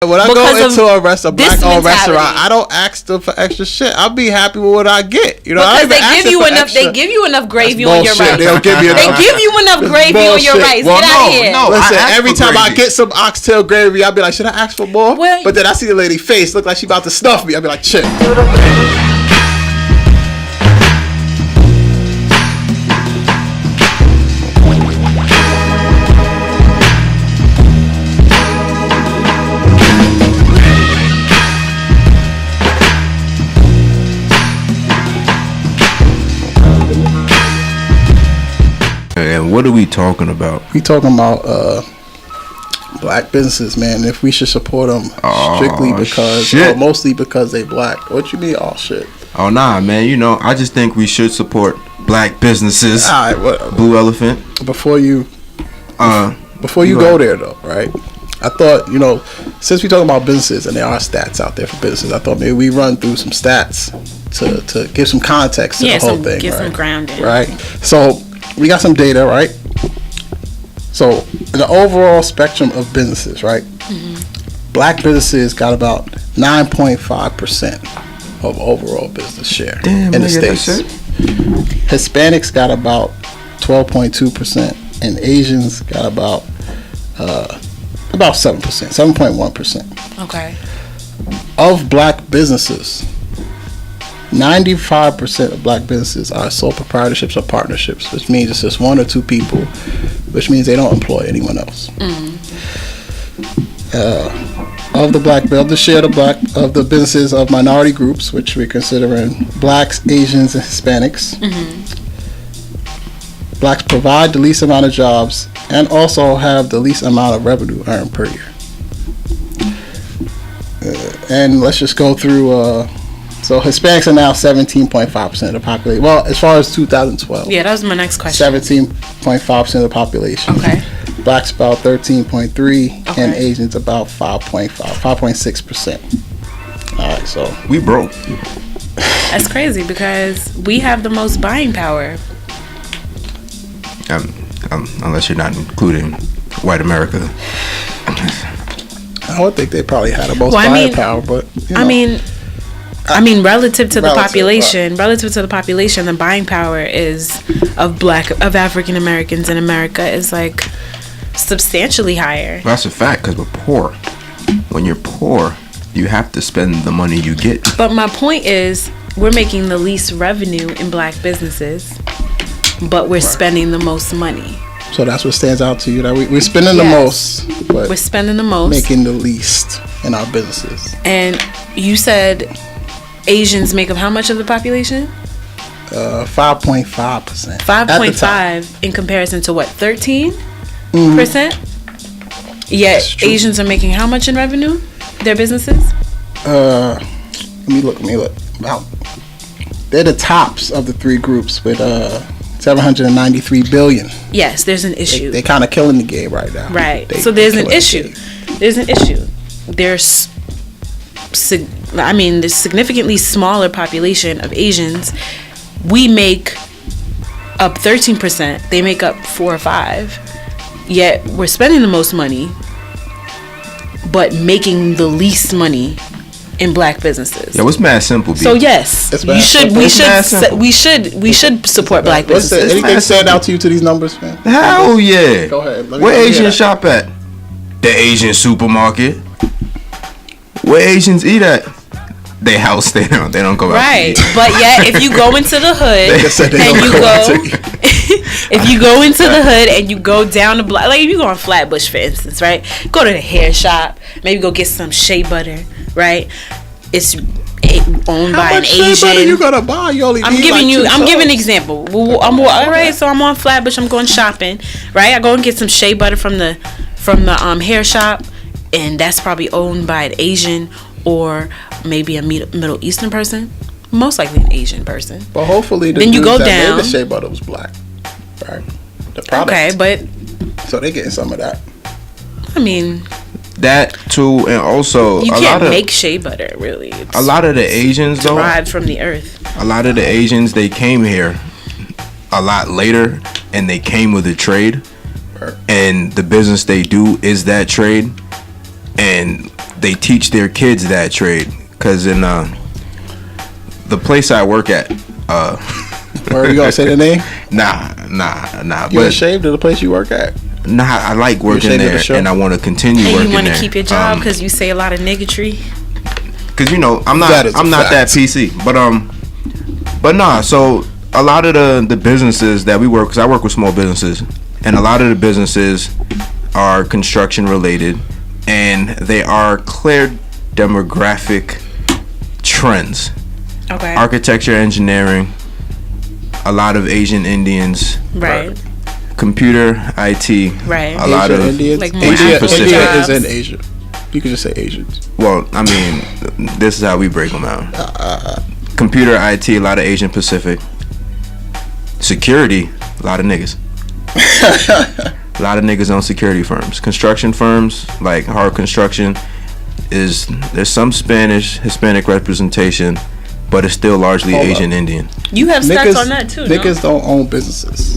When I go into a black-owned restaurant, I don't ask them for extra shit. I'll be happy with what I get. You know, because they give you enough. They give you enough gravy on your rice. They'll give you enough. They give you enough gravy on your rice. Get out of here. No, listen. Every time I get some oxtail gravy, I'll be like, should I ask for more? Well, but then I see the lady face look like she about to stuff me. I'll be like, shit. And what are we talking about? We talking about black businesses, man. If we should support them strictly because, or mostly because they black. What you mean, shit? Oh nah, man. You know, I just think we should support black businesses. All right, Blue Elephant. Before you go there though, right? I thought, you know, since we talking about businesses and there are stats out there for businesses, I thought maybe we run through some stats to give some context to the whole thing. Get some grounding. Right. So we got some data, right? So in the overall spectrum of businesses, right? Mm-hmm. Black businesses got about 9.5% of overall business share in the States. Hispanics got about 12.2%, and Asians got about 7%, 7.1%. Okay. Of black businesses, 95% of black businesses are sole proprietorships or partnerships, which means it's just one or two people, which means they don't employ anyone else. Of the share of the businesses of minority groups, which we're considering blacks, Asians, and Hispanics, blacks provide the least amount of jobs and also have the least amount of revenue earned per year. And let's just go through. So Hispanics are now 17.5% of the population. Well, as far as 2012. Yeah, that was my next question. 17.5% of the population. Okay. Blacks about 13.3%, and Asians about 5.6%. All right, so we broke. That's crazy because we have the most buying power. Unless you're not including white America. I don't think they probably had the most buying power, but you know. I mean, relative to the population, the buying power of African Americans in America is like substantially higher. That's a fact because we're poor. When you're poor, you have to spend the money you get. But my point is, we're making the least revenue in black businesses, but we're spending the most money. So that's what stands out to you, that we're spending the most, but we're spending the most, making the least in our businesses. And you said Asians make up how much of the population? 5.5%. 5.5 in comparison to what? 13%? Yet Asians are making how much in revenue? Their businesses? Let me look. Wow. They're the tops of the three groups with 793 billion. Yes, there's an issue. They kind of killing the game right now. Right. So there's an issue. There's the significantly smaller population of Asians. We make up 13%. They make up 4 or 5. Yet we're spending the most money, but making the least money in black businesses. Yeah, what's mad simple? So yes, we should support black businesses. Anything stand out to you to these numbers, man? Hell yeah. Go ahead. Where Asians shop at? The Asian supermarket. Where Asians eat at? They house. They don't go out. Right, but yet if you go into the hood if you go into the hood and you go down the block, like if you go on Flatbush for instance, right? Go to the hair shop, maybe go get some shea butter, right? It's owned by an Asian. How much shea butter you gonna buy? I'm giving an example. All right, so I'm on Flatbush. I'm going shopping, right? I go and get some shea butter from the hair shop, and that's probably owned by an Asian or maybe a Middle Eastern person, most likely an Asian person. But hopefully, then you go down. The shea butter was black, right? The product. Okay, but so they getting some of that. I mean, that too, and also you can't make shea butter really. A lot of the Asians though derived from the earth. A lot of the Asians, they came here a lot later, and they came with a trade, and the business they do is that trade, and they teach their kids that trade. Because in the place I work at, where you gonna say the name? Nah. You ashamed of the place you work at? Nah, I like working there, and I want to continue working there. And you want to keep your job because you say a lot of niggatry. Because I'm not that PC, but nah. So a lot of the businesses that we work, because I work with small businesses, and a lot of the businesses are construction related, and they are clear demographic trends. Okay. Architecture, engineering, a lot of Asian Indians. Right. Computer, IT. Right. A lot of Indians. Like India is in Asia. You can just say Asians. Well, I mean, this is how we break them out. Computer, IT, a lot of Asian Pacific. Security, a lot of niggas. A lot of niggas own security firms. Construction firms, like hard construction, there's some Spanish, Hispanic representation, but it's still largely Asian Indian. You have stats on that too. Niggas don't own businesses.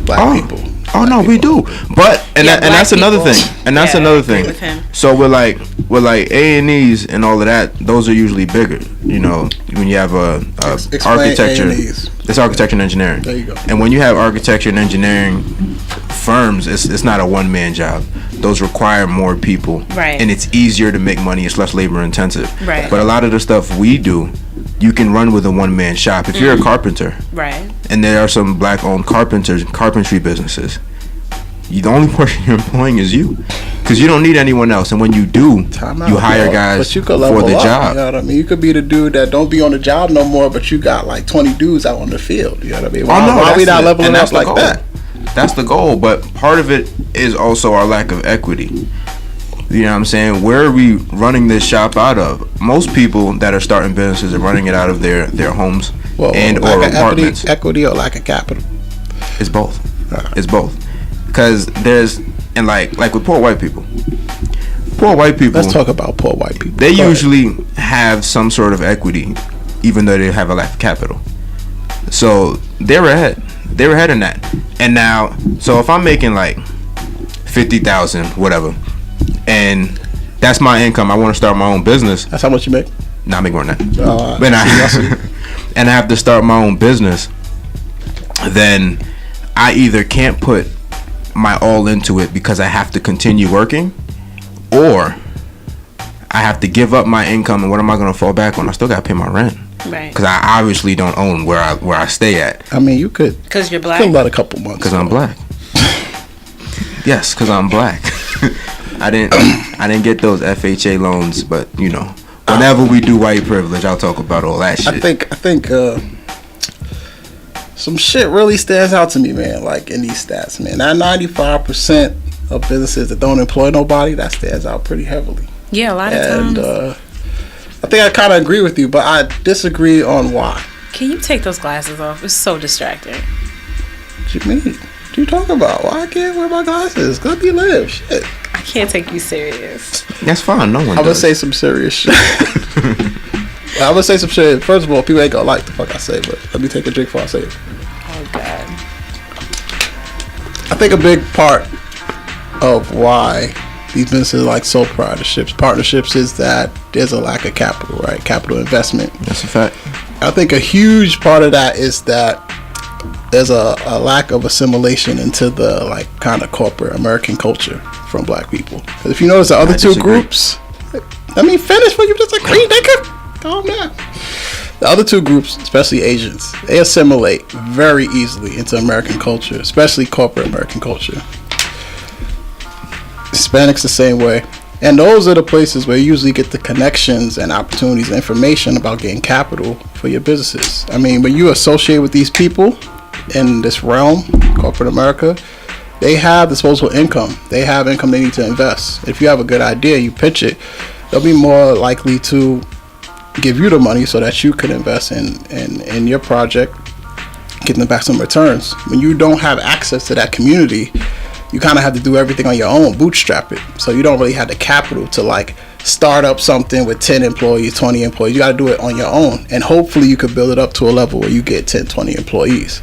Black people. Oh no, we do. But that's another thing. And that's another thing. So we're like A&Es and all of that. Those are usually bigger. You know, when you have architecture, A&Es. It's architecture and engineering. There you go. And when you have architecture and engineering firms, it's not a one man job. Those require more people. Right. And it's easier to make money. It's less labor intensive. Right. But a lot of the stuff we do, you can run with a one man shop. If you're a carpenter, right, and there are some black owned carpentry businesses, the only person you're employing is you, because you don't need anyone else. And when you do, you hire guys for the job. You know what I mean? You could be the dude that don't be on the job no more, but you got like 20 dudes out on the field. You know what I mean? Why we not leveling up like that? That's the goal. But part of it is also our lack of equity. You know what I'm saying? Where are we running this shop out of? Most people that are starting businesses are running it out of their homes or apartments. Equity or lack of capital? It's both. It's both. Because there's, and like with poor white people. Let's talk about poor white people. They usually have some sort of equity, even though they have a lack of capital. So they're ahead. They're ahead in that. And now, so if I'm making like 50,000, whatever, and that's my income, I want to start my own business. That's how much you make? Nah, I make more than that. And I have to start my own business. Then I either can't put my all into it because I have to continue working, or I have to give up my income. And what am I going to fall back on? I still got to pay my rent. Right. Because I obviously don't own where I stay at. I mean, you could. Because you're black. Could let a couple months. Because I'm black. Yes, because I'm black. I didn't get those FHA loans, but you know, whenever we do white privilege, I'll talk about all that shit. I think some shit really stands out to me, man. Like in these stats, man, that 95% of businesses that don't employ nobody, that stands out pretty heavily. Yeah, a lot of times. And I think I kind of agree with you, but I disagree on why. Can you take those glasses off? It's so distracting. What you mean? What you talking about? Why I can't wear my glasses? Let me live. Shit. I can't take you serious. That's fine. No one I'm gonna say some serious shit. I'm gonna say some shit. First of all, people ain't gonna like the fuck I say, but let me take a drink before I say it. Oh God. I think a big part of why these businesses are like sole partnerships is that there's a lack of capital, right? Capital investment. That's a fact. I think a huge part of that is that there's a lack of assimilation into the like kind of corporate American culture from black people. Because if you notice the other two groups, let me finish what you just agreed, nigga. Calm down. The other two groups, especially Asians, they assimilate very easily into American culture, especially corporate American culture. Hispanics the same way. And those are the places where you usually get the connections and opportunities and information about getting capital for your businesses. I mean, when you associate with these people in this realm, corporate America, they have disposable income. They have income they need to invest. If you have a good idea, you pitch it, they'll be more likely to give you the money so that you can invest in your project, getting back some returns. When you don't have access to that community, you kind of have to do everything on your own, bootstrap it. So you don't really have the capital to like start up something with 10 employees, 20 employees. You got to do it on your own. And hopefully you could build it up to a level where you get 10, 20 employees.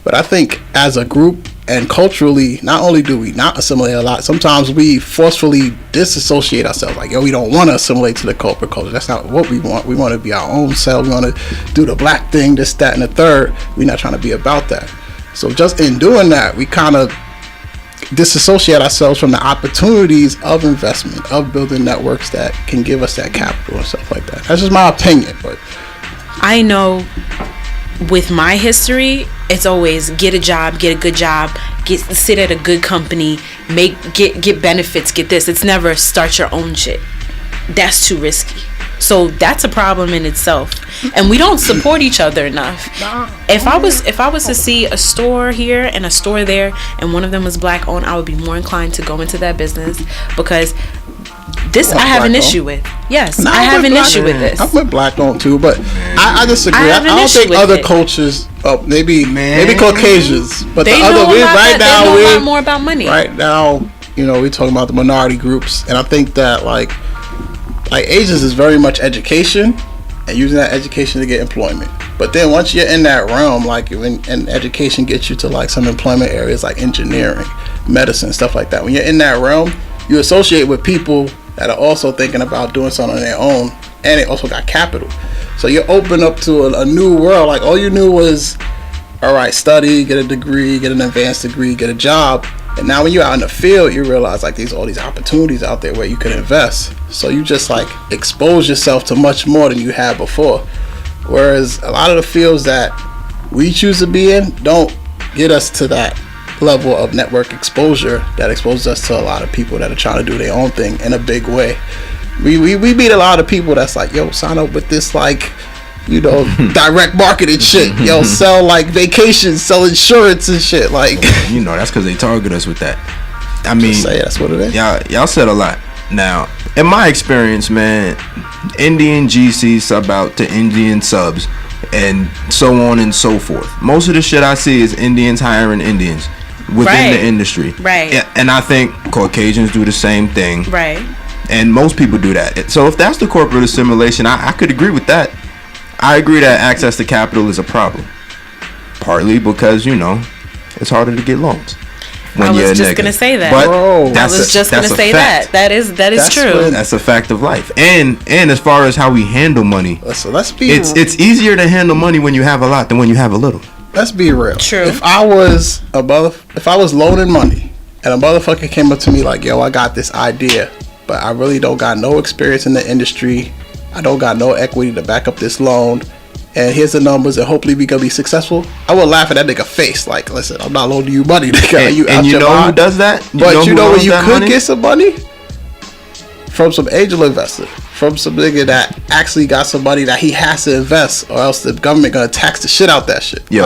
But I think as a group and culturally, not only do we not assimilate a lot, sometimes we forcefully disassociate ourselves. Like, yo, we don't want to assimilate to the corporate culture. That's not what we want. We want to be our own selves. We want to do the black thing, this, that, and the third. We're not trying to be about that. So just in doing that, we kind of disassociate ourselves from the opportunities of investment, of building networks that can give us that capital and stuff like that. That's just my opinion. But I know with my history, it's always get a job, get a good job, sit at a good company, get benefits, get this. It's never start your own shit. That's too risky. So that's a problem in itself, and we don't support each other enough. If I was to see a store here and a store there, and one of them was black owned, I would be more inclined to go into that business, because this I have an issue with. Yes, I have an issue with this. I'm with black owned too, but I disagree. I don't think other cultures, maybe Caucasians, but they the other we right now they know a lot more about money. Right now, we're talking about the minority groups, and I think that like Asians is very much education and using that education to get employment. But then once you're in that realm, like and education gets you to like some employment areas like engineering, medicine, stuff like that. When you're in that realm, you associate with people that are also thinking about doing something on their own, and they also got capital. So you're open up to a new world. Like all you knew was, all right, study, get a degree, get an advanced degree, get a job. And now when you're out in the field, you realize like there's all these opportunities out there where you can invest. So you just like expose yourself to much more than you had before. Whereas a lot of the fields that we choose to be in don't get us to that level of network exposure that exposes us to a lot of people that are trying to do their own thing in a big way. We meet a lot of people that's like, yo, sign up with this like, direct marketing shit. Yo, sell like vacations, sell insurance and shit. Like, that's because they target us with that. I mean, say that's what it is. Y'all said a lot. Now, in my experience, man, Indian GCs sub out to Indian subs, and so on and so forth. Most of the shit I see is Indians hiring Indians within the industry. Right. And I think Caucasians do the same thing. Right. And most people do that. So if that's the corporate assimilation, I could agree with that. I agree that access to capital is a problem. Partly because, it's harder to get loans. I was just going to say that. But I was just going to say that. That is true. That's a fact of life. And as far as how we handle money, so let's be it's easier to handle money when you have a lot than when you have a little. Let's be real. True. If I was loaning money and a motherfucker came up to me like, yo, I got this idea, but I really don't got no experience in the industry, I don't got no equity to back up this loan, and here's the numbers, and hopefully we gonna be successful, I would laugh at that nigga face. Like, listen, I'm not loaning you money, nigga. And you know who does that? But you know where you could get some money? From some angel investor. From some nigga that actually got some money that he has to invest, or else the government gonna tax the shit out that shit. Yo,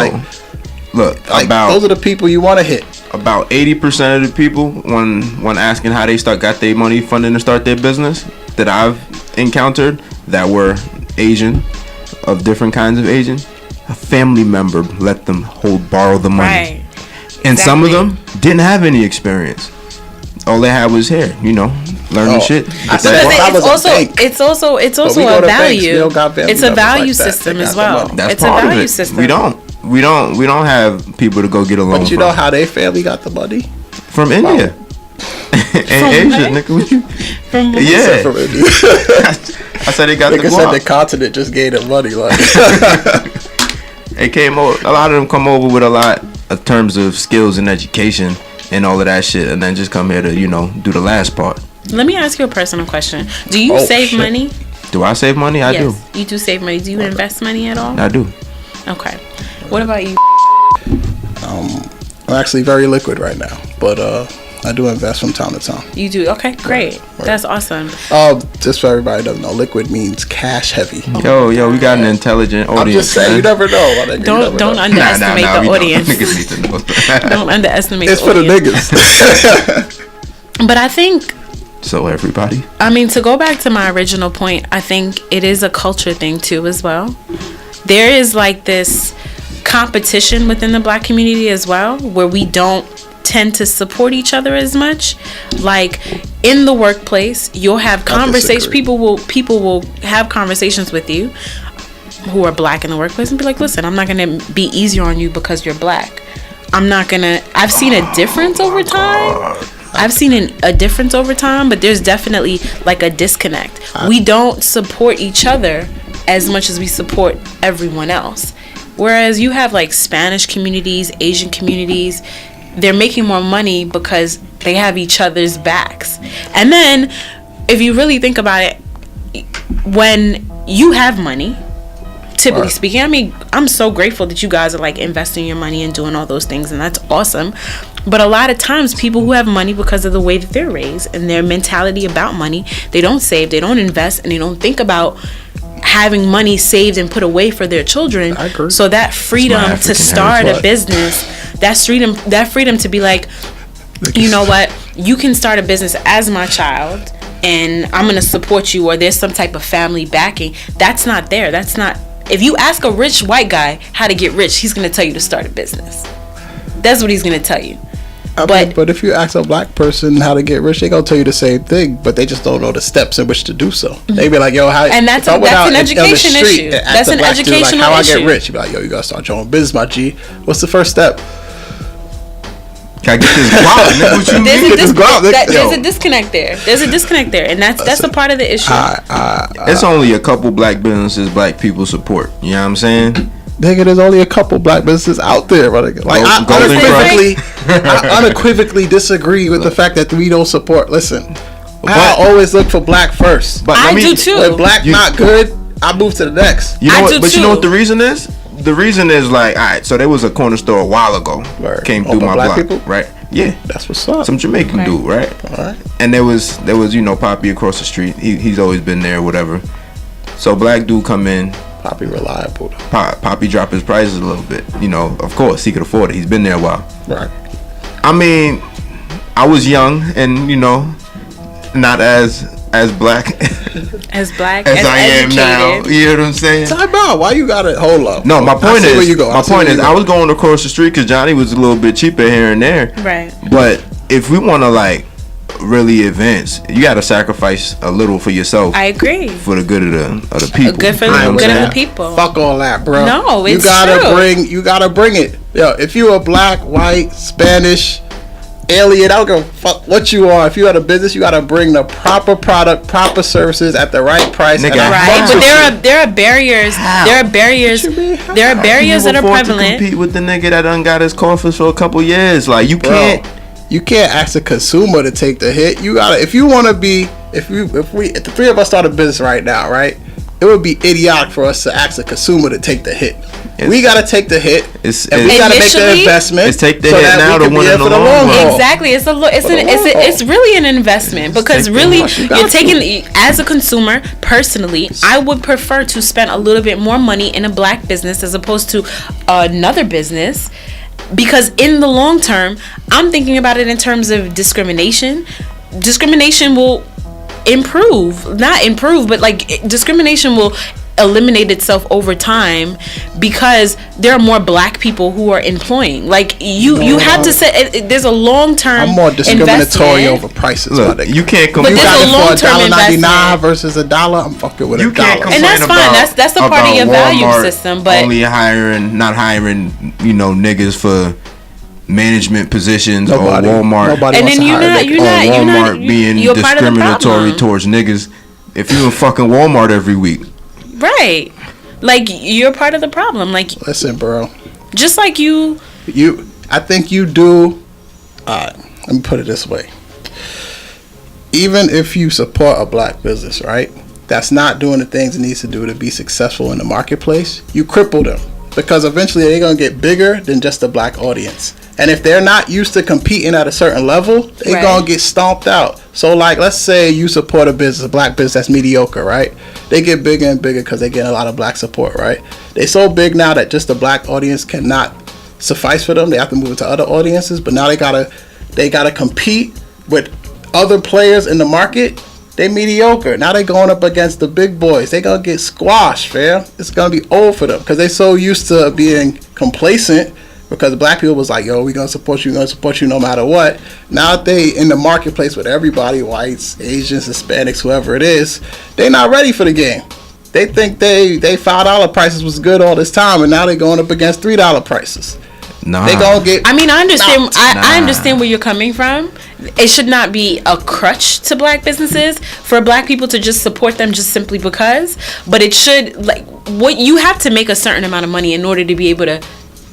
look, those are the people you want to hit. About 80% of the people, when asking how they got their money funding to start their business, that I've encountered that were Asian, of different kinds of Asian, a family member let them borrow the money. Right. And some of them didn't have any experience. All they had was hair, learning shit. It's also a value. It's a value system as well. That's part of it. System. We don't have people to go get a loan. But you know how their family got the money? From India. And Asia, nigga. From India. I said they got the guap. Said the continent just gave them money. Like, they came over. A lot of them come over with a lot of terms of skills and education and all of that shit, and then just come here to do the last part. Let me ask you a personal question. Do you save money? Do I save money? I do. You do save money. Do you invest money at all? I do. Okay. What about you? I'm actually very liquid right now, but I do invest from time to time. You do? Okay, great. Right. That's awesome. Just so everybody doesn't know, liquid means cash heavy. Yo, we got an intelligent audience. I'm just saying, you never know. Don't underestimate the audience. Niggas need to know. Don't underestimate the audience. It's for the niggas. But I think... So everybody? I mean, to go back to my original point, I think it is a culture thing too as well. There is like this competition within the black community as well, where we don't tend to support each other as much. Like in the workplace, you'll have conversations. People will have conversations with you. who are black in the workplace and be like, listen, I'm not gonna be easier on you because you're black. I've seen a difference over time. A difference over time, but there's definitely like a disconnect. We don't support each other as much as we support everyone else. Whereas you have like Spanish communities, Asian communities, they're making more money because they have each other's backs. And then if you really think about it, when you have money, typically speaking, I mean, I'm so grateful that you guys are like investing your money and doing all those things, and that's awesome. But a lot of times people who have money, because of the way that they're raised and their mentality about money, they don't save, they don't invest, and they don't think about having money saved and put away for their children. I agree. So that freedom to start a business, that freedom to be like, you know what, you can start a business as my child and I'm going to support you, or there's some type of family backing. That's not there. That's not. If you ask a rich white guy how to get rich, he's going to tell you to start a business. That's what he's going to tell you. But if you ask a black person how to get rich, they gonna tell you the same thing, but they just don't know the steps in which to do so. They be like, "Yo, how?" And that's an education issue. That's an educational issue. How I get rich? You be like, "Yo, you gotta start your own business, my G. What's the first step?" Can I get this guap? What you mean? There's a disconnect there. There's a disconnect there, and that's a part of the issue. It's only a couple black businesses black people support. You know what I'm saying? Nigga, there's only a couple black businesses out there, brother. Like I unequivocally disagree with the fact that we don't support. Listen, I always look for black first. But I do too. When black not good, I move to the next. You know what? But you know what the reason is? The reason is like, all right. So there was a corner store a while ago. Right. Came through my block, people? Right? Yeah, that's what's up. Some Jamaican dude, right? All right. And there was Poppy across the street. He's always been there, whatever. So black dude come in. Poppy reliable. Poppy drop his prices a little bit. You know, of course he could afford it. He's been there a while. Right. I mean, I was young and not as black as I am now. You know what I'm saying? Time out. Why you gotta hold up? No, my point is, I was going across the street because Johnny was a little bit cheaper here and there. Right. But if we want to like really advance, you got to sacrifice a little for yourself. I agree. For the good of the people. Good for the good of the people. Fuck all that, bro. No, it's You gotta bring it. Yo, if you are black, white, Spanish, alien, I don't give a fuck what you are. If you had a business, you gotta bring the proper product, proper services at the right price. Nigga, right, but there are barriers. How? There are barriers. There are barriers that are prevalent. To compete with the nigga that done got his coffers for a couple years. Like you can't. You can't ask a consumer to take the hit. You gotta, if the three of us start a business right now, right? It would be idiotic for us to ask a consumer to take the hit. We gotta take the hit, and we gotta make the investment. It's take the hit now to win in the long haul. Exactly, it's really an investment because really you're taking, as a consumer. Personally, I would prefer to spend a little bit more money in a black business as opposed to another business. Because in the long term, I'm thinking about it in terms of discrimination. Discrimination will not improve, but like discrimination will eliminate itself over time because there are more black people who are employing. Like you have to say there's a long term. I'm more discriminatory over prices. Look, you can't compare. But there's a long term $1.99 versus $1. I'm fucking with $1. And that's fine. That's a part of your value system. But only not hiring, niggas for management positions or Walmart. And then Walmart being discriminatory towards niggas. If you in fucking Walmart every week. Right. Like you're part of the problem. Like listen, bro. Just like I think you do. Let me put it this way. Even if you support a black business, right, that's not doing the things it needs to do to be successful in the marketplace, you cripple them because eventually they're gonna get bigger than just the black audience. And if they're not used to competing at a certain level, they're gonna get stomped out. So like, let's say you support a black business that's mediocre, right? They get bigger and bigger because they get a lot of black support, right? They're so big now that just the black audience cannot suffice for them. They have to move into other audiences, but now they gotta compete with other players in the market. They mediocre. Now they going up against the big boys. They gonna get squashed, fam. It's gonna be old for them because they so used to being complacent. Because black people was like, yo, we gonna support you no matter what. Now that they in the marketplace with everybody, whites, Asians, Hispanics, whoever it is, they not ready for the game. they think they $5 prices was good all this time, and now they going up against $3 prices. Nah. They gonna get. I mean, I understand. I understand where you're coming from. It should not be a crutch to black businesses for black people to just support them just simply because. But it should, like, what you have to make a certain amount of money in order to be able to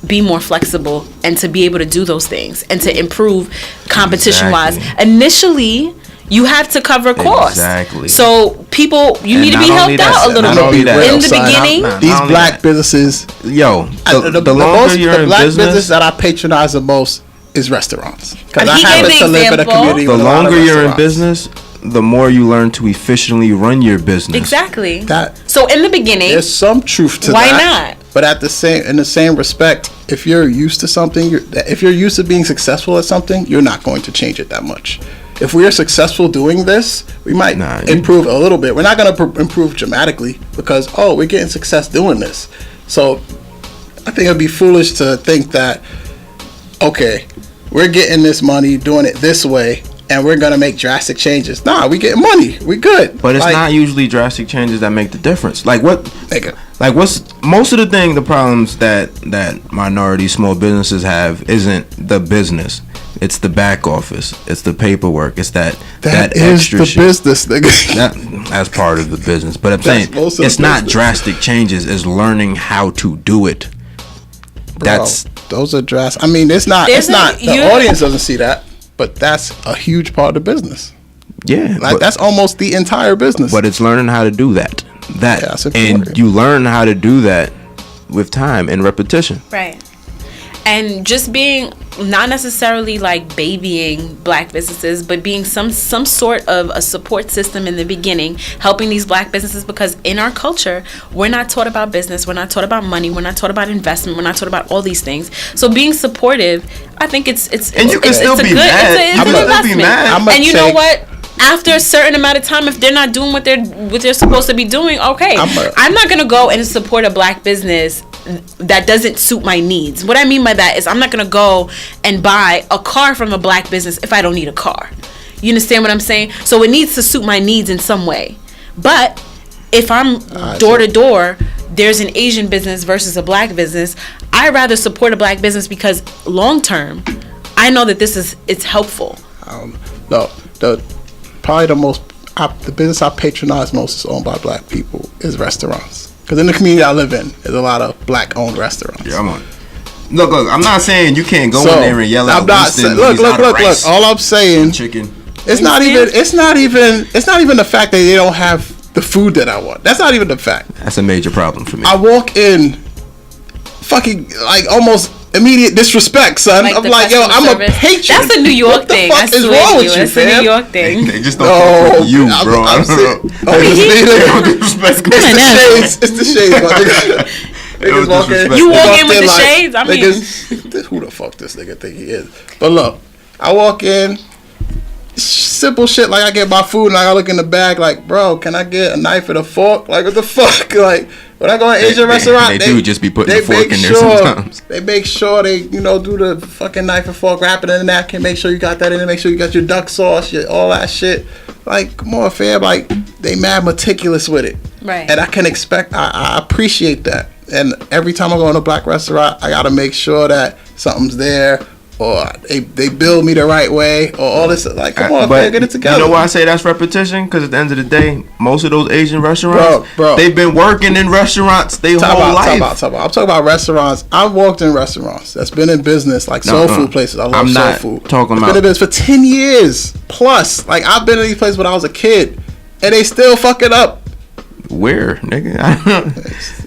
be more flexible and to be able to do those things and to improve competition wise. Initially, you have to cover costs. Exactly. So people, you need to be helped out a little bit in the beginning. These black businesses, the longer you're in black business that I patronize the most is restaurants. Because I happen to live in a community. The longer you're in business, the more you learn to efficiently run your business. Exactly. So in the beginning, there's some truth to that. Why not? But in the same respect, if you're used to something, if you're used to being successful at something, you're not going to change it that much. If we are successful doing this, we might improve a little bit. We're not going to improve dramatically because, we're getting success doing this. So I think it'd be foolish to think that, okay, we're getting this money, doing it this way, and we're going to make drastic changes. Nah, we getting money. We good. But it's not usually drastic changes that make the difference. Like what's most of the problems that minority small businesses have isn't the business. It's the back office. It's the paperwork. It's that extra shit. That is the business, nigga. That's part of the business. But I'm saying it's not drastic changes. It's learning how to do it. Bro, those are drastic. I mean, it's not. The audience doesn't see that, but that's a huge part of the business. Yeah, that's almost the entire business. But it's learning how to do that. And you learn how to do that with time and repetition. Right. And just being not necessarily like babying black businesses, but being some sort of a support system in the beginning, helping these black businesses, because in our culture, we're not taught about business, we're not taught about money, we're not taught about investment, we're not taught about all these things. So being supportive, I think it's and you can still be mad. It's an investment. And you know what? After a certain amount of time, if they're not doing what they're supposed to be doing, okay. I'm not gonna go and support a black business that doesn't suit my needs. What I mean by that is I'm not gonna go and buy a car from a black business if I don't need a car. You understand what I'm saying? So it needs to suit my needs in some way. But if I'm door to door, there's an Asian business versus a black business. I'd rather support a black business because long term, I know that it's helpful. Probably the business I patronize most is owned by black people is restaurants. Because in the community I live in, there's a lot of black-owned restaurants. Yeah, I'm on. Look, I'm not saying you can't go in there and yell out. Look. All I'm saying, chicken. It's not even the fact that they don't have the food that I want. That's not even the fact. That's a major problem for me. I walk in, fucking like almost immediate disrespect, son. I'm like, yo, I'm a patron. That's a New York thing. What the fuck is wrong with you, fam? That's a New York thing. They just don't fuck with you, bro. It's the shades, my nigga. You walk in with the shades? I mean, who the fuck this nigga think he is? But look, I walk in, simple shit, like I get my food and I look in the bag like, bro, can I get a knife and a fork? Like, what the fuck? Like, when I go to an Asian restaurant, they do just be putting the fork in there sometimes. They make sure they, do the fucking knife and fork, wrap it in a napkin, make sure you got that in there, make sure you got your duck sauce, all that shit. Like, come on, fam. Like, they mad meticulous with it. Right. And I appreciate that. And every time I go in a black restaurant, I gotta make sure that something's there, or they build me the right way, or all this. Like, come on, man, get it together. You know why I say that's repetition? Because at the end of the day, most of those Asian restaurants, bro, they've been working in restaurants their whole life. I'm talking about restaurants. I've walked in restaurants that's been in business, like soul food places. I love soul food. Talking about been in business for 10 years plus. Like, I've been in these places when I was a kid, and they still fuck it up. Where, nigga?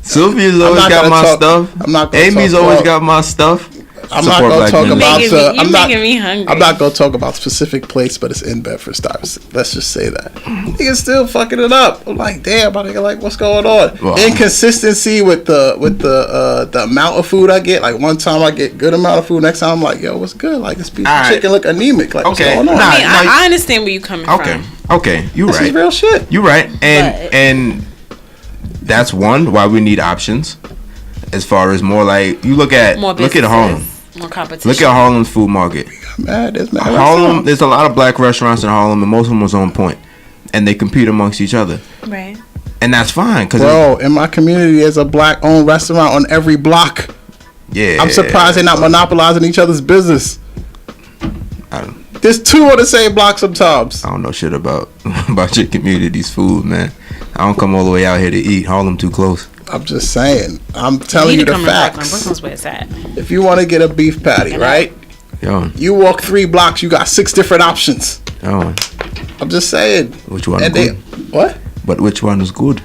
Sylvia's always got my stuff. Amy's always got my stuff. I'm not gonna talk about. I'm making me hungry. I'm not gonna talk about specific place, but it's in Bedford-Stuyvesant. Let's just say that niggas still fucking it up. I'm like, damn, my nigga, like, what's going on? Well, inconsistency with the amount of food I get. Like, one time I get good amount of food, next time I'm like, yo, what's good? Like, this piece of chicken look anemic. Like, what's going on? I understand where you coming from. Okay, you right. This is real shit. You right, and that's one why we need options. As far as more like you look at Harlem. More competition. Look at Harlem's food market. Harlem, there's a lot of black restaurants in Harlem, and most of them was on point, and they compete amongst each other. Right. And that's fine. Bro, in my community, there's a black-owned restaurant on every block. Yeah. I'm surprised they're not monopolizing each other's business. There's 2 on the same block sometimes. I don't know shit about your community's food, man. I don't come all the way out here to eat. Harlem too close. I'm just saying. I'm telling you the facts. Brooklyn's where it's at. If you want to get a beef patty, right? Yo. You walk 3 blocks, you got 6 different options. Yo. I'm just saying. Which one is good? What? But which one is good?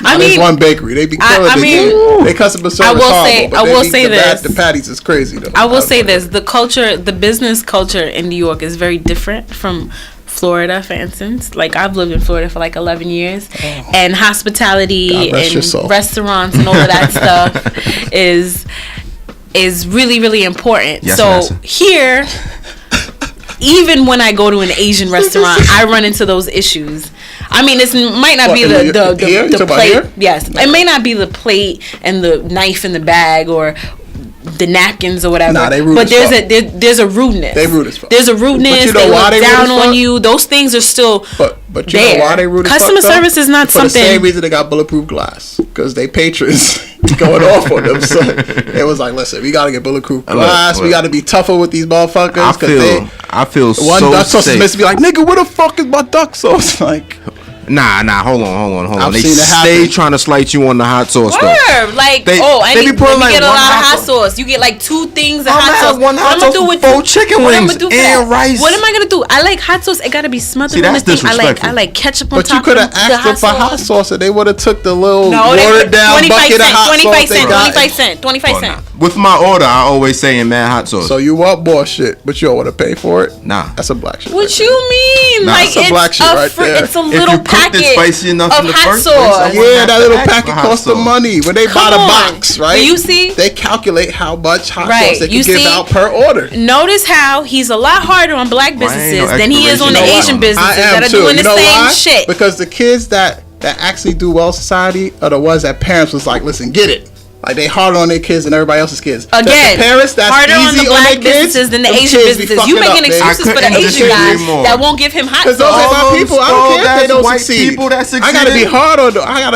There's one bakery. They be killing they customer service. I will say this. The patties is crazy though. I will say this. The business culture in New York is very different from Florida, for instance. Like, I've lived in Florida for like 11 years, and hospitality and restaurants and all of that stuff is really, really important. Yes, so here, even when I go to an Asian restaurant, I run into those issues. I mean, it might not be the plate. Yes, it may not be the plate and the knife in the bag or the napkins or whatever. Nah, they rude. But there's a rudeness. They rude as fuck. There's a rudeness. But you know they why look they down rude as on fuck? you. Those things are still but you there. know why they rude as fuck? Customer service is not something. For the same reason they got bulletproof glass, because they patrons going off on them. So it was like, listen, we gotta get bulletproof glass. We gotta be tougher with these motherfuckers. I feel one so duck sauce safe. is meant to be like, nigga, where the fuck is my duck sauce? Like. Nah, hold on. They seen it stay happen. trying to slice you on the hot sauce. Word. Like, they you be putting like get a one lot of hot hot sauce. You get like 2 things of I'm hot sauce. one hot sauce with 4 chicken wings and rice. What am I gonna do? I like hot sauce. It gotta be smothered. See, that's disrespectful. I like ketchup on But top. you could have asked them for hot sauce, and they would have took the little watered down 25 bucket of cent, hot 25 sauce. cent, 25 cent. With my order, I always say in mad hot sauce. So you want more shit, but you don't want to pay for it? Nah, that's a black shit. What you mean? Nah, like, that's a black shit right there. It's a little packet spicy enough of in the hot first sauce. Yeah, that little packet costs the money. When they buy the box, right? You see? They calculate how much hot sauce they can give out per order. Notice how he's a lot harder on black businesses than he is on the Asian businesses that are doing the same shit. Because the kids that actually do well in society are the ones that parents was like, listen, get it. Like, they harder on their kids than everybody else's kids. Again, the parents that's harder on the easy black on their businesses kids, than the Asian businesses. You making excuses for the Asian guys that won't give him hot sauce. Because those are my people. I don't care if they don't succeed. I gotta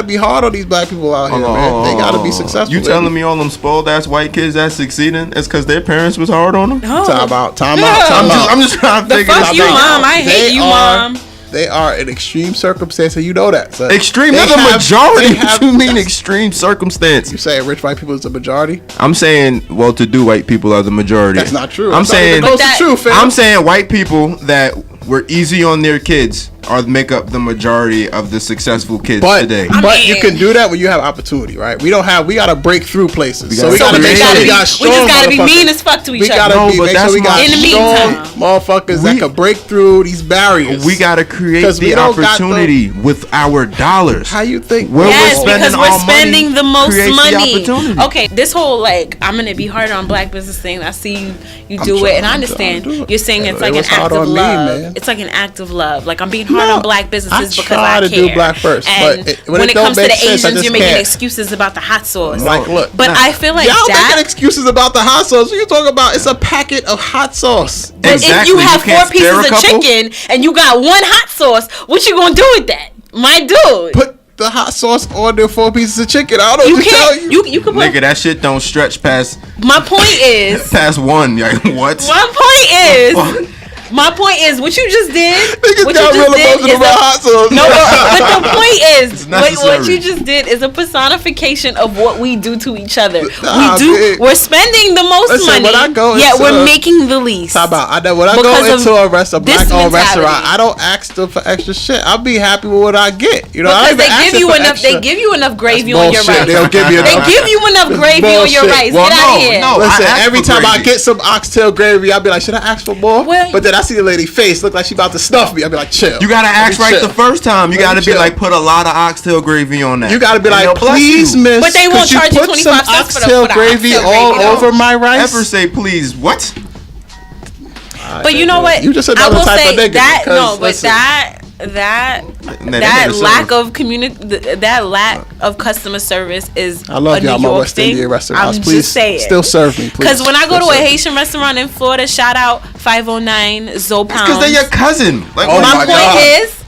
be hard on these black people out here, man. They gotta be successful. You telling me all them spoiled ass white kids that's succeeding is because their parents was hard on them? No. Time out. I'm just trying to figure it out. Fuck you, mom. I hate you, mom. They are in extreme circumstance, and you know that. So extreme is the majority. What you mean extreme circumstance? You saying rich white people is the majority? I'm saying well-to-do white people are the majority. That's not true. I'm saying I'm saying white people that were easy on their kids make up the majority of the successful kids today. But you can do that when you have opportunity, right? We gotta break through places. So we gotta make sure we got strong. We just gotta be mean as fuck to each other. Make sure we got in the strong motherfuckers that can break through these barriers. We gotta create the opportunity with our dollars. How you think? Because we're spending the most money. Okay, this whole like I'm gonna be harder on black business thing. I see you do it, and I understand. You're saying it's like an act of love. It's like an act of love. Like I'm being hard on black businesses because I care. I try to do black first, and but when it comes to the Asians, you're making excuses about the hot sauce. Like, look, but I feel like y'all making excuses about the hot sauce. You talking about it's a packet of hot sauce. But if you have 4 pieces of chicken and you got 1 hot sauce, what you gonna do with that, my dude? Put the hot sauce on the 4 pieces of chicken. I don't know what to tell you. You can put, nigga, that shit don't stretch past. My point is past 1. Like what? My point is, what you just did. Niggas got real emotional about hot sauce. No, but the point is, what you just did is a personification of what we do to each other. We're spending the most money, yet we're making the least. When I go into a black-owned restaurant, I don't ask them for extra shit. I'll be happy with what I get. You know, because they give you enough gravy on your rice. They'll give you enough gravy on your rice. Get out of here. Listen, every time I get some oxtail gravy, I'll be like, should I ask for more? But then I see the lady face look like she about to stuff me. I'll be like, chill. You gotta ask right the first time. You gotta be like, put a lot of oxtail gravy on that. You gotta be like, please, miss. But they won't charge you 25 cents for the oxtail gravy all over my rice. Ever say please? What? But you know what? You just another type of nigga. That no, but that lack of customer service is I love y'all, my West Indian restaurants. Please still serve me, please. Because when I go to a Haitian restaurant in Florida, shout out 509 Zo Pounds. Because they're your cousin. Like, my point is,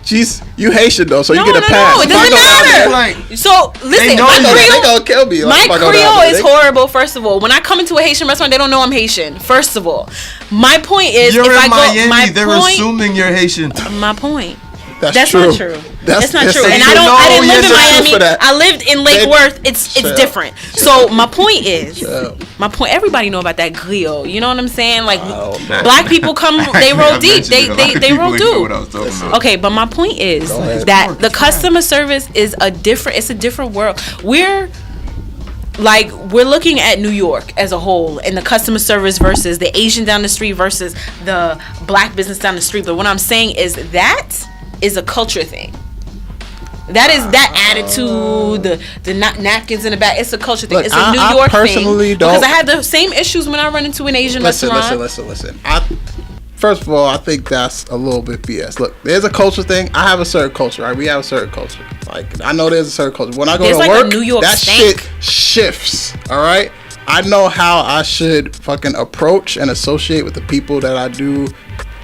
You Haitian though, so you get a pass. No, it doesn't matter. So listen, they gonna kill me. My Creole is horrible. First of all, when I come into a Haitian restaurant, they don't know I'm Haitian. First of all, my point is, you're in Miami, they're assuming you're Haitian. My point. That's true. Not true. That's not true. And I didn't live in Miami. I lived in Lake Worth. It's different. So my point is, everybody know about that griot. You know what I'm saying? Like black people come, they roll deep. They roll deep. Okay, but my point is that the customer service is a different world. We're looking at New York as a whole and the customer service versus the Asian down the street versus the black business down the street. But what I'm saying is a culture thing. That is that attitude, the napkins in the back. It's a culture thing. Look, it's a New York thing. Because I have the same issues when I run into an Asian restaurant. Listen. First of all, I think that's a little bit BS. Look, there's a culture thing. I have a certain culture, right? We have a certain culture. Like, I know there's a certain culture. When I go to work, that shit shifts. All right? I know how I should fucking approach and associate with the people that I do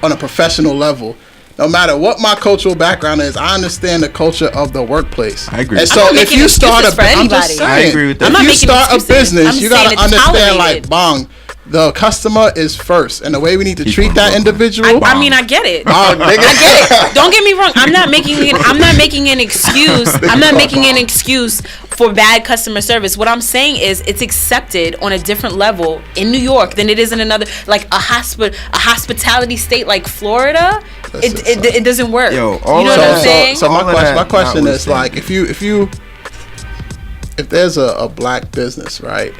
on a professional level. No matter what my cultural background is, I understand the culture of the workplace. I agree. And so if you start I'm just saying, I agree with that. If you start a business, you gotta understand the customer is first, and the way we need to treat that individual. I mean, I get it. I get it. Don't get me wrong. I'm not making an excuse. I'm not making an excuse for bad customer service. What I'm saying is, it's accepted on a different level in New York than it is in another, like a hospitality state like Florida. It doesn't work. Yo, you know what I'm saying? So my question is like, if there's a black business, right,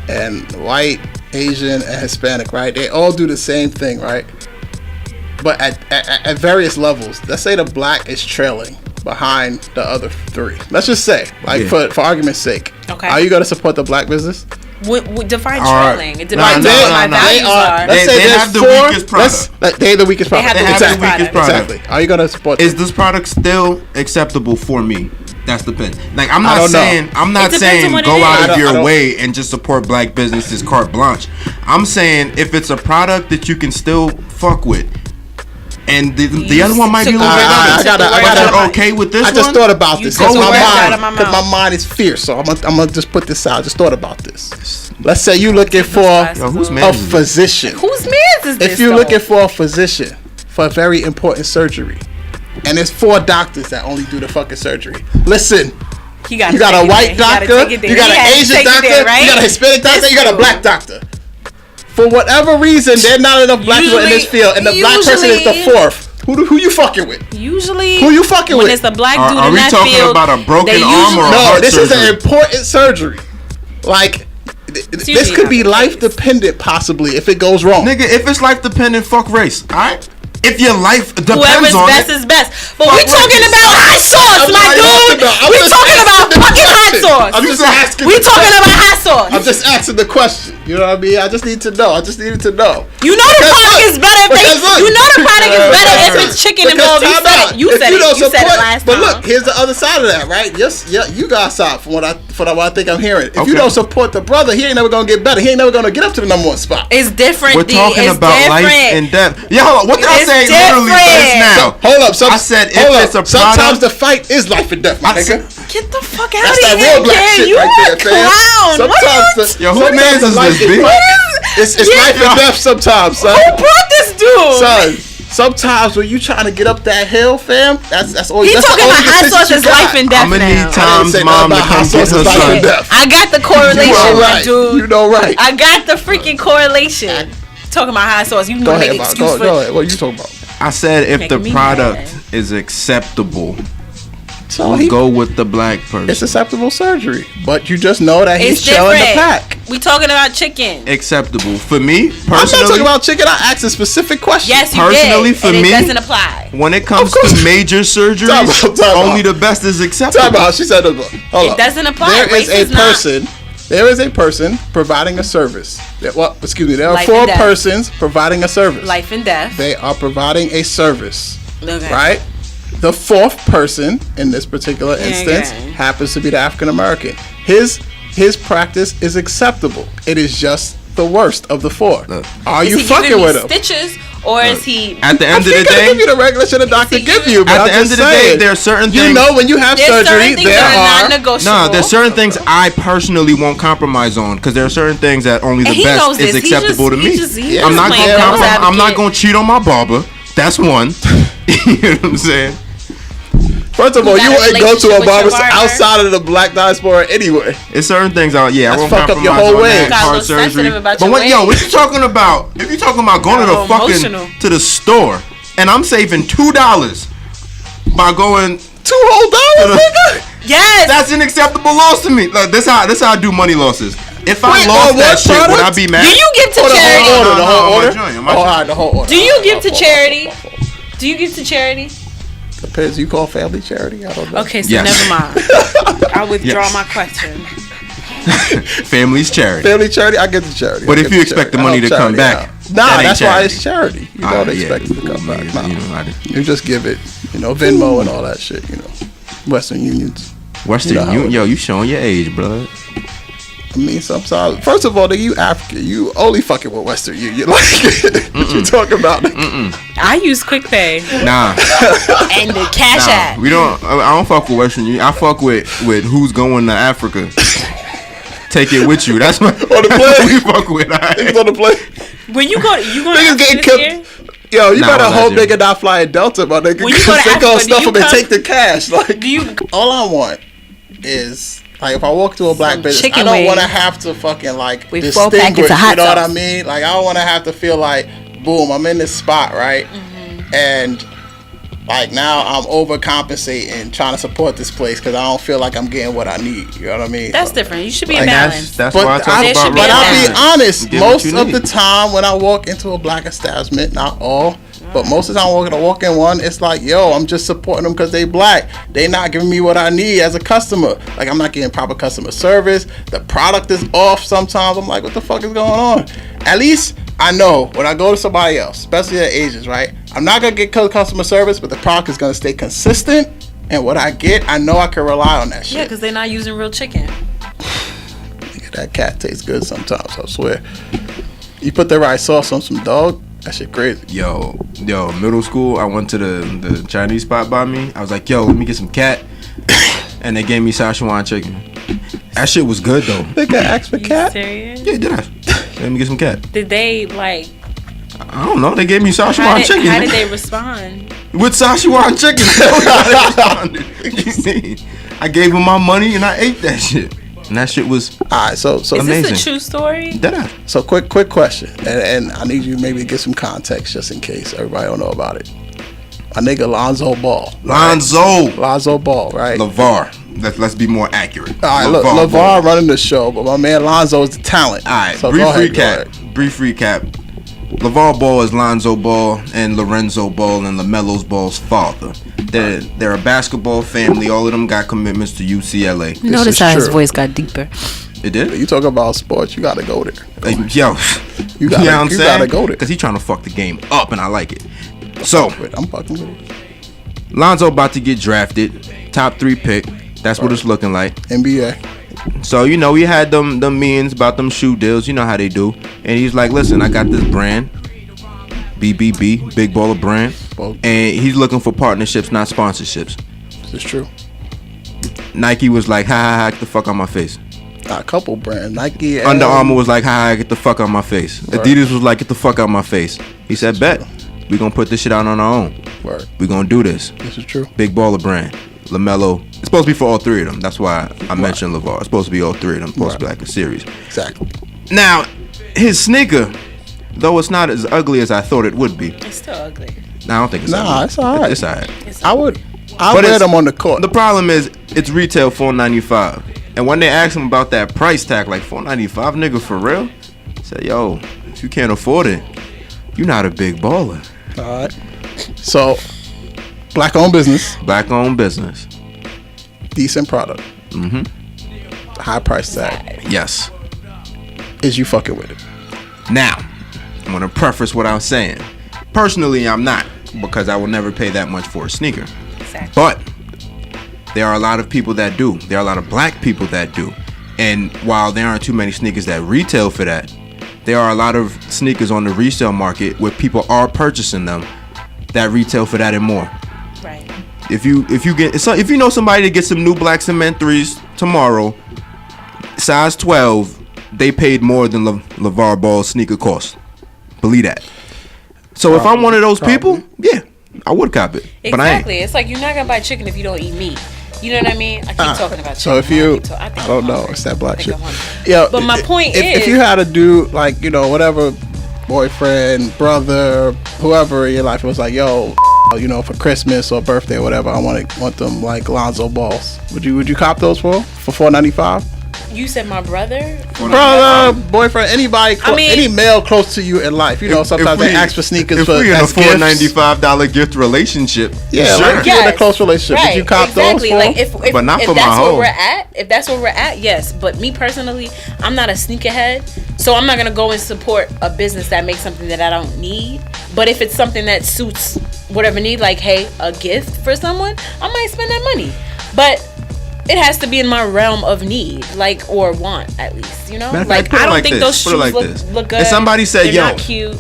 and white, Asian, and Hispanic, right, they all do the same thing, right, but at various levels. Let's say the black is trailing behind the other three. Let's just say, for argument's sake, okay, are you going to support the black business? Define trailing. It depends on what my values are. Let's say they have the weakest product. They're the weakest product. They have the weakest product. Exactly. Are you going to support them? Is this product still acceptable for me? That's the pin. Like, I'm not saying go out of your way and just support black businesses carte blanche. I'm saying if it's a product that you can still fuck with, and the other one might be a little bit better. Okay with this one? I just thought about this. Because my mind is fierce, so I'm gonna just put this out. I just thought about this. Let's say you're looking for a physician. Whose man's is this? If you're looking for a physician for a very important surgery, and there's 4 doctors that only do the fucking surgery. Listen, you got a white doctor, you got an Asian doctor, you got a Hispanic doctor, you got a black doctor. For whatever reason, there's not enough black people in this field, and the black person is the 4th. Who you fucking with? Usually, who you fucking with? When it's the black dude in that field. Are we talking about a broken arm or a heart this surgery? is an important surgery. Like, this could be life dependent, possibly, if it goes wrong. Nigga, if it's life dependent, fuck race. All right. If your life depends whoever's on best is best. But we're talking about hot sauce, my dude. We're talking about fucking hot sauce. I'm just asking. We're talking about hot sauce. I'm just asking the question. You know what I mean? I just need to know. I just needed to know. You know the product is better if it's chicken involved. You said it last time. But look, here's the other side of that, right? Yes, you got side from what I think I'm hearing. If you don't support the brother, he ain't never gonna get better. He ain't never gonna get up to the #1 spot. It's different. We're talking about life and death. Yo, hold on. What did I say? Literally just now. Hold up. I said if it's a product. Sometimes the fight is life and death, my nigga. Get the fuck out of here. That's that real black shit you right there, clown. Sometimes who man's is this, B? It's life and death sometimes, son. Who brought this dude? Son, sometimes when you trying to get up that hill, fam, that's all. He's talking about hot sauce is life and death. I'm gonna need Tom's mom to come get her son. I got the correlation, dude. You know right. I got the freaking correlation. Talking about hot sauce, you know, make an excuse for. Go ahead. What are you talking about? I said if the product is acceptable, we'll go with the black person. It's acceptable surgery, but you just know that he's trailing the pack. We talking about chicken. Acceptable for me personally. I'm not talking about chicken. I asked a specific question. Yes, you personally did, for me, it doesn't apply. When it comes to major surgeries, only the best is acceptable. Time out. She said, "Hold it doesn't apply." There is a person providing a service. There are 4 persons providing a service. Life and death. They are providing a service. Okay. Right? The 4th person in this particular instance happens to be the African American. His practice is acceptable. It is just the worst of the 4. Are you fucking with him? Stitches Or is he? At the end of the day, give you the regular shit a doctor give you. But at the end of the day, there are certain things. You know, when you have surgery, there are non-negotiable. There's certain things I personally won't compromise on because there are certain things that only the best is acceptable to me. I'm not gonna cheat on my barber. That's one. You know what I'm saying? First of all, you wouldn't go to a barber outside of the black diaspora anyway. It's certain things out. Yeah, I won't fuck compromise up your whole on way. that. Heart surgery. But what you talking about? If you talking about going to the store and I'm saving $2 by going $2 whole, nigga. Yes, that's an acceptable loss to me. Like, this how I do money losses. If I lost that shit, would I be mad? Do you give to charity? The whole order. The whole order. Do you give to charity? Do you give to charity? Depends. You call family charity? I don't know. Okay, so never mind. I withdraw my question. Family's charity. Family charity, I get the charity. But if you expect the money to come back, that's why it's charity. You don't expect it to come back. Nah. You just give it, Venmo and all that shit, Western Unions. Western Union, you showing your age, bro. I mean, sometimes. First of all, nigga, you African. You only fucking with Western Union. Like, what you talking about? I use QuickPay. Nah. And the Cash App. I don't fuck with Western Union. I fuck with who's going to Africa. Take it with you. That's what on the plane. We fuck with. Niggas on the plane. When you go to niggas getting killed. Yo, you better hope nigga not flying Delta, my nigga. When you go to Africa, they gonna stuff them and take the cash. Like, all I want is. Like, if I walk to a black business, I don't want to have to fucking, distinguish, you know what I mean? Like, I don't want to have to feel like, boom, I'm in this spot, right? Mm-hmm. And, now I'm overcompensating, trying to support this place because I don't feel like I'm getting what I need, you know what I mean? That's different. You should be balanced. That's what I talk about. But I'll be honest, most of the time when I walk into a black establishment, not all, but most of the time I walk in one, it's like, yo, I'm just supporting them because they black. They not giving me what I need as a customer. Like, I'm not getting proper customer service. The product is off sometimes. I'm like, what the fuck is going on? At least I know when I go to somebody else, especially the Asians, right? I'm not going to get customer service, but the product is going to stay consistent. And what I get, I know I can rely on that shit. Yeah, because they're not using real chicken. That cat tastes good sometimes, I swear. You put the right sauce on some dog, that shit crazy. Yo, middle school, I went to the Chinese spot by me. I was like, yo, let me get some cat. And they gave me Szechuan chicken. That shit was good, though. They got asked for cat? Serious? Yeah, did I? Let me get some cat. Did they, I don't know. They gave me Szechuan chicken. How did they respond? With Szechuan chicken. I gave them my money and I ate that shit. And that shit was alright. So is amazing. This a true story? Did I? So quick question, and I need you maybe to get some context just in case everybody don't know about it. My nigga Lonzo Ball. Lonzo Ball, right? LeVar. Let's be more accurate. All right, look, LeVar running the show, but my man Lonzo is the talent. All right, so brief recap. LeVar Ball is Lonzo Ball and Lorenzo Ball and LaMelo Ball's father. They're a basketball family. All of them got commitments to UCLA. Notice how his voice got deeper. It did? You talk about sports, you gotta go there. Yo, you gotta go there. Because he's trying to fuck the game up, and I like it. So, I'm fucking with it. Lonzo about to get drafted. Top 3 pick. That's what it's looking like. NBA. So, we had them meetings about them shoe deals. You know how they do. And he's like, listen, I got this brand. BBB, Big Baller Brand. And he's looking for partnerships, not sponsorships. This is true. Nike was like, ha, get the fuck out my face. A couple brands. Nike and Under Armour was like, ha, get the fuck out my face. Right. Adidas was like, get the fuck out my face. He said, bet. We gonna put this shit out on our own. Right. We gonna do this. This is true. Big Baller Brand. LaMelo. It's supposed to be for all 3 of them. That's why I mentioned LeVar. It's supposed to be all 3 of them. It's supposed to be like a series. Exactly. Now, his sneaker, though it's not as ugly as I thought it would be. It's still ugly. No, I don't think it's ugly. It's all right. It's all right. I wear them on the court. The problem is, it's retail $4.95. And when they asked him about that price tag, like $4.95, nigga, for real? I said, yo, if you can't afford it, you're not a big baller. All right. So, black-owned business. Black-owned business. Decent product. Mm-hmm. High price tag. Yes. Is you fucking with it? Now, I'm going to preface what I'm saying. Personally, I'm not, because I will never pay that much for a sneaker. Exactly. But there are a lot of people that do. There are a lot of black people that do. And while there aren't too many sneakers that retail for that, there are a lot of sneakers on the resale market where people are purchasing them that retail for that and more. Right. If you know somebody that gets some new black cement 3s tomorrow, size 12, they paid more than LeVar Ball's sneaker cost. Believe that. So if I'm one of those people, yeah, I would cop it. Exactly. But I ain't. It's like you're not gonna buy chicken if you don't eat meat. You know what I mean? I keep talking about chicken. So if I don't know, it's that black shit. Yeah. But my point is, if you had to do like whatever boyfriend, brother, whoever in your life was like, yo, for Christmas or birthday or whatever, I want them like Lonzo balls. Would you cop those for $4.95? You said my brother, boyfriend, anybody, any male close to you in life. Sometimes they ask for sneakers. If we in a $4.95 gift relationship, yeah, sure. Like in a close relationship, right, would you cop those for? Like if but not if for that's my where hoe. we're at, if that's where we're at, yes. But me personally, I'm not a sneakerhead, so I'm not gonna go and support a business that makes something that I don't need. But if it's something that suits whatever need, like hey, a gift for someone, I might spend that money. But it has to be in my realm of need, like, or want, at least, Like, I don't think those shoes look good. If somebody said, they're not cute.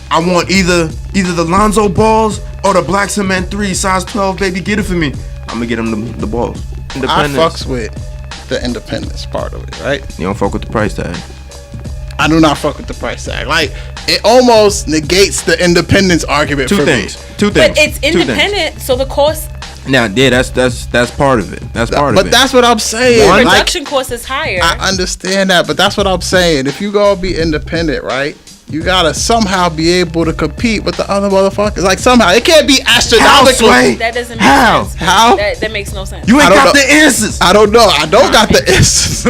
I want either the Lonzo balls or the black cement 3 size 12, baby, get it for me. I'm gonna get them the balls. I fucks with the independence part of it, right? You don't fuck with the price tag. I do not fuck with the price tag. Like, it almost negates the independence argument for me. Two things. But it's independent, so the cost. Now, yeah, that's part of it. That's part of it. But that's what I'm saying. The production cost is higher. I understand that, but that's what I'm saying. If you gonna be independent, right? You gotta somehow be able to compete with the other motherfuckers. Like somehow, it can't be astronomical. That doesn't make sense. How? That makes no sense. You ain't got the answers. I don't know. I don't got the answers.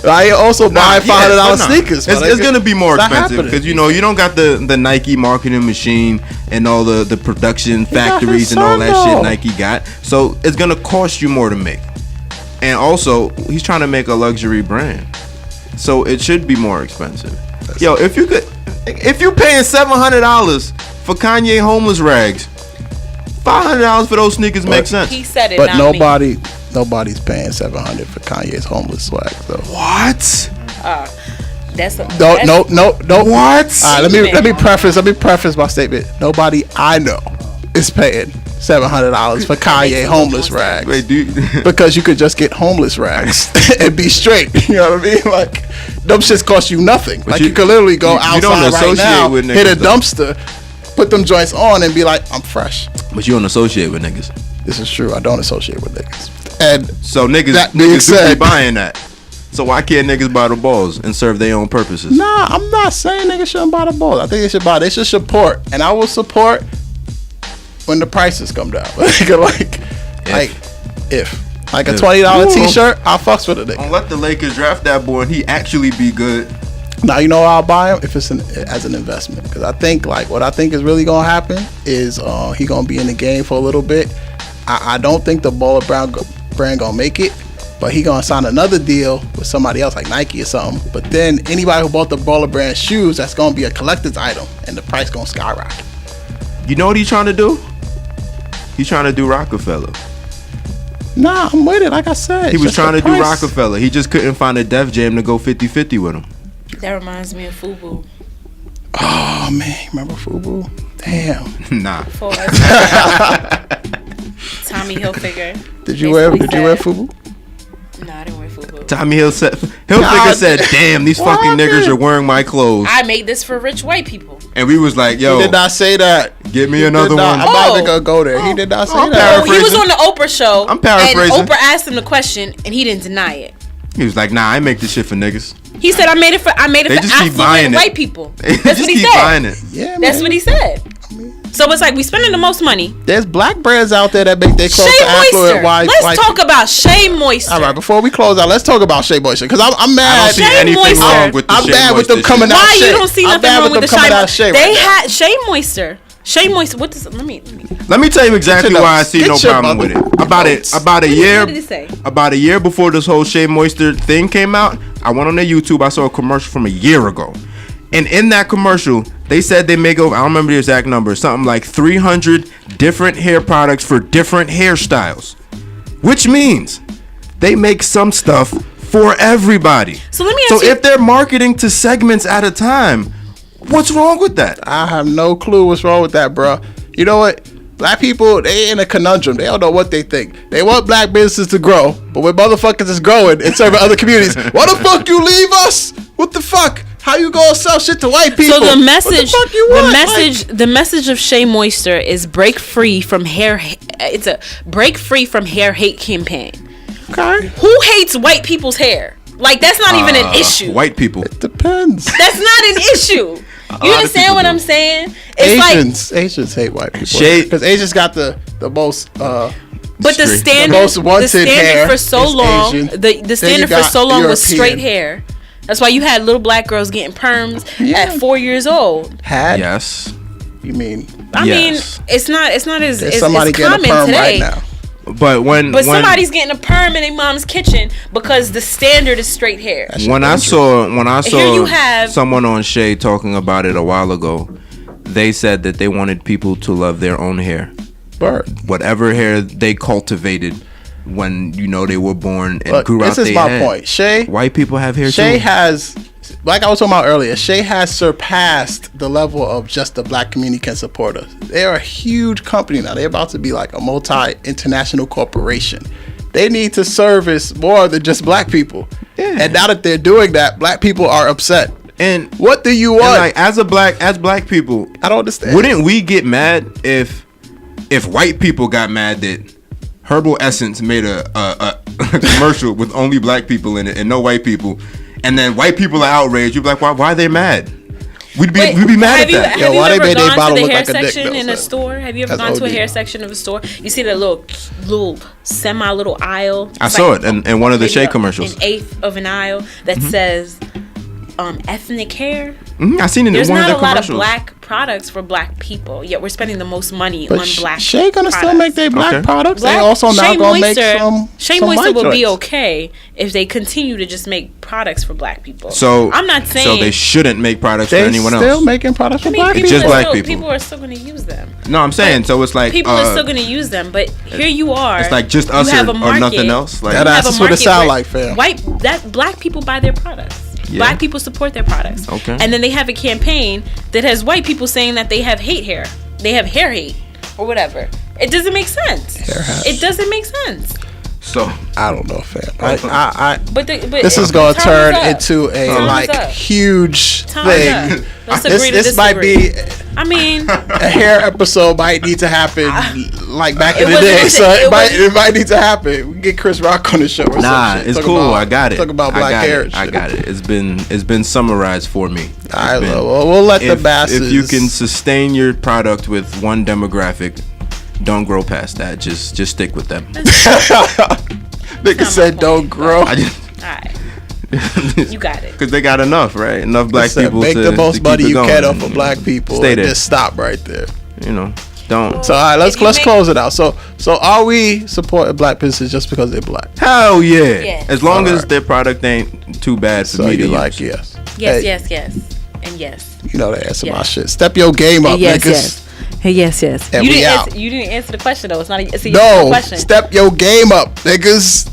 I also buy $500 sneakers. It's gonna be more expensive because you don't got the Nike marketing machine and all the production factories and all that shit Nike got. So it's gonna cost you more to make. And also, he's trying to make a luxury brand, so it should be more expensive. Yo, if you paying $700 for Kanye homeless rags, $500 for those sneakers makes sense. He said it, but not nobody's paying $700 for Kanye's homeless swag though. What? No. What? Let me preface my statement. Nobody I know is paying $700 for Kanye homeless rags. Wait, because you could just get homeless rags and be straight. You know what I mean? Like, them shits cost you nothing. But like you could literally go outside right now, hit a dumpster, put them joints on, and be like, I'm fresh. But you don't associate with niggas. This is true. I don't associate with niggas. And so niggas do be buying that. So why can't niggas buy the balls and serve their own purposes? Nah, I'm not saying niggas shouldn't buy the balls. I think they should buy. They should support, and I will support when the prices come down. Like a $20 t-shirt, I'll fucks with it. Don't let the Lakers draft that boy and he actually be good. Now you know I'll buy him if it's as an investment, because I think what I think is really gonna happen is he gonna be in the game for a little bit. I don't think the Baller brand gonna make it, but he gonna sign another deal with somebody else like Nike or something. But then anybody who bought the Baller brand shoes, that's gonna be a collector's item, and the price gonna skyrocket. You know what he's trying to do? He's trying to do Rockefeller. Nah, I'm with it. Like I said, he was trying to do Rockefeller. He just couldn't find a Def Jam to go 50-50 with him. That reminds me of FUBU. Oh man, remember FUBU? Damn. Nah. Tommy Hilfiger. Did you wear FUBU? No, I didn't wear FUBU. Tommy Hilfiger said, "Damn, these fucking niggas are wearing my clothes." I made this for rich white people. And we was like, "Yo, he did not say that. Give me another one." I'm not gonna go there. He did not say that. He was on the Oprah show. I'm paraphrasing. And Oprah asked him the question, and he didn't deny it. He was like, "Nah, I make this shit for niggas." He said, "I made it for affluent white people." That's what he said. Buying it. Yeah, that's what he said. So it's like we spending the most money. There's black brands out there that make their clothes Shea to affluent white. Let's talk about Shea Moisture. All right, before we close out, let's talk about Shea Moisture, because I'm mad. I don't see anything wrong with the I'm mad with them coming out. Why you don't see nothing wrong with the Shea Moisture? They right had Shea Moisture. Shea Moisture. What does? Let me tell you exactly why I see no problem with it. About a year. What did it say? About a year before this whole Shea Moisture thing came out, I went on their YouTube. I saw a commercial from a year ago, and in that commercial, they said they make over, I don't remember the exact number, something like 300 different hair products for different hairstyles, which means they make some stuff for everybody. So let me ask you. So if they're marketing to segments at a time, what's wrong with that? I have no clue what's wrong with that, bro. You know what? Black people, they in a conundrum. They don't know what they think. They want black businesses to grow, but when motherfuckers is growing and serving other communities, why the fuck you leave us? What the fuck? How you gonna sell shit to white people? So the message of Shea Moisture is break free from hair. It's a break free from hair hate campaign. Okay. Who hates white people's hair? Like, that's not even an issue. White people. It depends. That's not an issue. You understand what I'm saying? It's Asians hate white people because Asians got the most. But the standard, hair for so long, Asian. the standard for so long was European. straight hair. That's why you had little black girls getting perms at 4 years old. Yes. You mean? I mean, it's not as somebody it's getting common a perm today. right now. But somebody's getting a perm in their mom's kitchen because the standard is straight hair. When I saw here you have someone on Shea talking about it a while ago, they said that they wanted people to love their own hair. Whatever hair they cultivated when they were born and grew out their head. This is my point. Shea, white people have hair too. Shea has, like I was talking about earlier, Shea has surpassed the level of just the black community can support us. They're a huge company now. They're about to be like a multi-international corporation. They need to service more than just black people. Yeah. And now that they're doing that, black people are upset. And what do you want? Like, as black people, I don't understand. Wouldn't we get mad if white people got mad that Herbal Essence made a commercial with only black people in it and no white people, and then white people are outraged? You'd be like, why are they mad? We'd be mad at that. Have you ever gone to the hair section in a store? Have you ever gone to a hair section of a store? You see that little aisle? I saw it in one of the Shea commercials. An eighth of an aisle that says ethnic hair. Mm-hmm. I seen it in one of the commercials. There's not a lot of black products for black people, yet we're spending the most money on black. Shea gonna still make their black products. They also now gonna make some. Shea Moisture will be okay if they continue to just make products for black people. So I'm not saying so they shouldn't make products for anyone else. They're still making products for black people. It's just black people. People are still gonna use them. No, I'm saying so it's like people are still gonna use them, but here you are. It's like just us or nothing else. Like that's what it sounds like, fam. Black people buy their products. Yeah. Black people support their products. Okay. And then they have a campaign that has white people saying that they have hate hair. They have hair hate or whatever. It doesn't make sense. It doesn't make sense. So I don't know, fam. But this is gonna turn into a huge thing. This might be. I mean, a hair episode might need to happen like back in the day. So it might need to happen. We can get Chris Rock on the show. Or nah, it's cool. I got it. Talk about black hair. I got it. It's been summarized for me. All right, we'll let the masses. If you can sustain your product with one demographic, don't grow past that. Just stick with them. Nigga said don't grow. Alright. You got it. Because they got enough, right? Enough black people make the most money you can off of black people. Stay there. Just stop right there. Don't. So all right, let's close it out. So are we supporting black businesses just because they're black? Hell yeah. Yes. As long as their product ain't too bad for me to use. Yes, and yes. You know the answer my shit. Step your game up, niggas. Yes. And you didn't answer the question though. It's a no question. Step your game up, niggas.